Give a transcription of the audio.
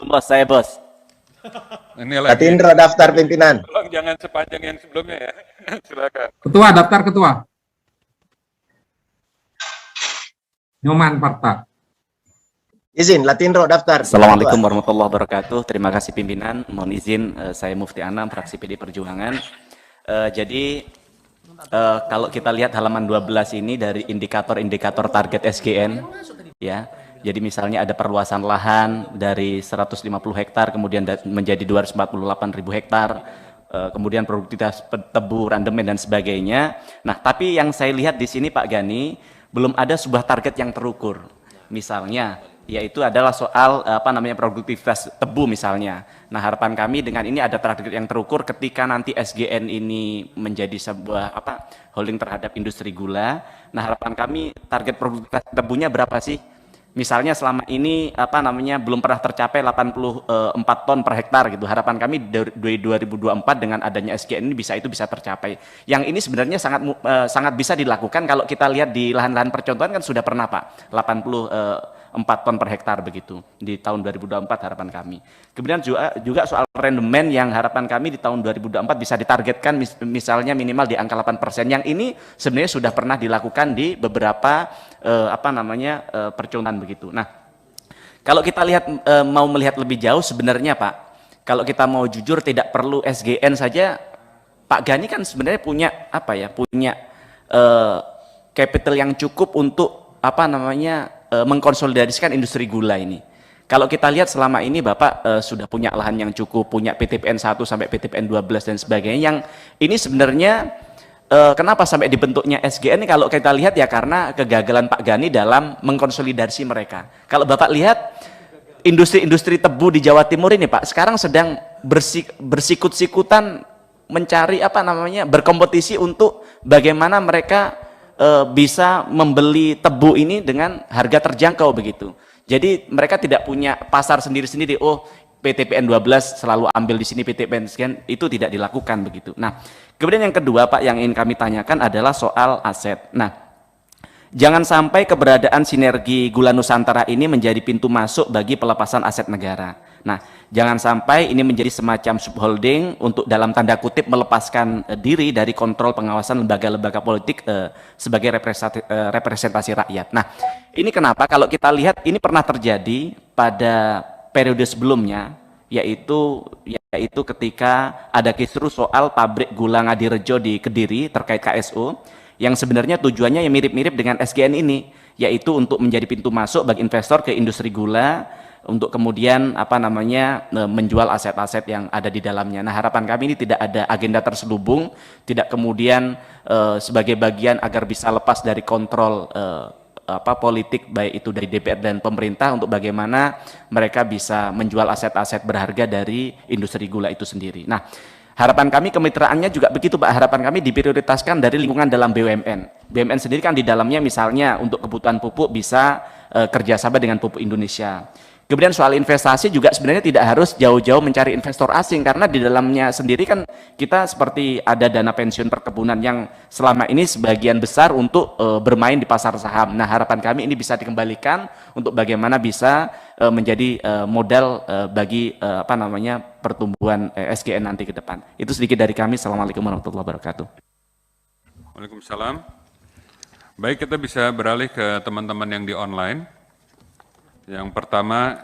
Bos, saya bos. Ini lagi. Latindro daftar pimpinan. Tolong jangan sepanjang yang sebelumnya ya. Silakan. Ketua, daftar ketua. Nyoman Parta. Izin, Latindro daftar. Assalamualaikum warahmatullahi wabarakatuh. Terima kasih pimpinan. Mohon izin, saya Mufti Anam, fraksi PD Perjuangan. Jadi kalau kita lihat halaman 12 ini dari indikator-indikator target SGN, ya. Jadi misalnya ada perluasan lahan dari 150 hektar kemudian menjadi 248.000 hektar, kemudian produktivitas tebu, randemen dan sebagainya. Nah, tapi yang saya lihat di sini Pak Gani belum ada sebuah target yang terukur. Misalnya, yaitu adalah soal produktivitas tebu misalnya. Nah, harapan kami dengan ini ada target yang terukur ketika nanti SGN ini menjadi sebuah holding terhadap industri gula. Nah, harapan kami target produktivitas tebunya berapa sih? Misalnya selama ini belum pernah tercapai 84 ton per hektar gitu. Harapan kami dari 2024 dengan adanya SGN ini bisa tercapai. Yang ini sebenarnya sangat bisa dilakukan kalau kita lihat di lahan-lahan percontohan kan sudah pernah Pak 84 ton per hektar begitu di tahun 2024 harapan kami. Kemudian juga soal rendemen yang harapan kami di tahun 2024 bisa ditargetkan misalnya minimal di angka 8%. Yang ini sebenarnya sudah pernah dilakukan di beberapa percontohan begitu. Nah, kalau kita lihat mau melihat lebih jauh sebenarnya Pak, kalau kita mau jujur tidak perlu SGN saja. Pak Gani kan sebenarnya punya capital yang cukup untuk mengkonsolidasikan industri gula ini. Kalau kita lihat selama ini Bapak sudah punya lahan yang cukup, punya PTPN 1 sampai PTPN 12 dan sebagainya, yang ini sebenarnya kenapa sampai dibentuknya SGN ini kalau kita lihat ya karena kegagalan Pak Gani dalam mengkonsolidasi mereka. Kalau Bapak lihat industri-industri tebu di Jawa Timur ini Pak sekarang sedang bersikut-sikutan mencari berkompetisi untuk bagaimana mereka bisa membeli tebu ini dengan harga terjangkau begitu. Jadi mereka tidak punya pasar sendiri-sendiri. Oh, PTPN 12 selalu ambil di sini, PTPN sekian, itu tidak dilakukan begitu. Nah, kemudian yang kedua Pak yang ingin kami tanyakan adalah soal aset. Nah, jangan sampai keberadaan sinergi Gula Nusantara ini menjadi pintu masuk bagi pelepasan aset negara. Nah, jangan sampai ini menjadi semacam subholding untuk dalam tanda kutip melepaskan diri dari kontrol pengawasan lembaga-lembaga politik sebagai representasi rakyat. Nah, ini kenapa kalau kita lihat ini pernah terjadi pada periode sebelumnya, yaitu ketika ada kisruh soal pabrik gula Ngadirejo di Kediri terkait KSO, yang sebenarnya tujuannya yang mirip-mirip dengan SGN ini, yaitu untuk menjadi pintu masuk bagi investor ke industri gula, untuk kemudian menjual aset-aset yang ada di dalamnya. Nah, harapan kami ini tidak ada agenda terselubung, tidak kemudian sebagai bagian agar bisa lepas dari kontrol politik baik itu dari DPR dan pemerintah untuk bagaimana mereka bisa menjual aset-aset berharga dari industri gula itu sendiri. Nah, harapan kami kemitraannya juga begitu Pak. Harapan kami diprioritaskan dari lingkungan dalam BUMN. BUMN sendiri kan di dalamnya misalnya untuk kebutuhan pupuk bisa kerjasama dengan Pupuk Indonesia. Kemudian soal investasi juga sebenarnya tidak harus jauh-jauh mencari investor asing, karena di dalamnya sendiri kan kita seperti ada dana pensiun perkebunan yang selama ini sebagian besar untuk bermain di pasar saham. Nah, harapan kami ini bisa dikembalikan untuk bagaimana bisa menjadi modal bagi pertumbuhan SGN nanti ke depan. Itu sedikit dari kami. Assalamualaikum warahmatullahi wabarakatuh. Waalaikumsalam. Baik, kita bisa beralih ke teman-teman yang di online. Yang pertama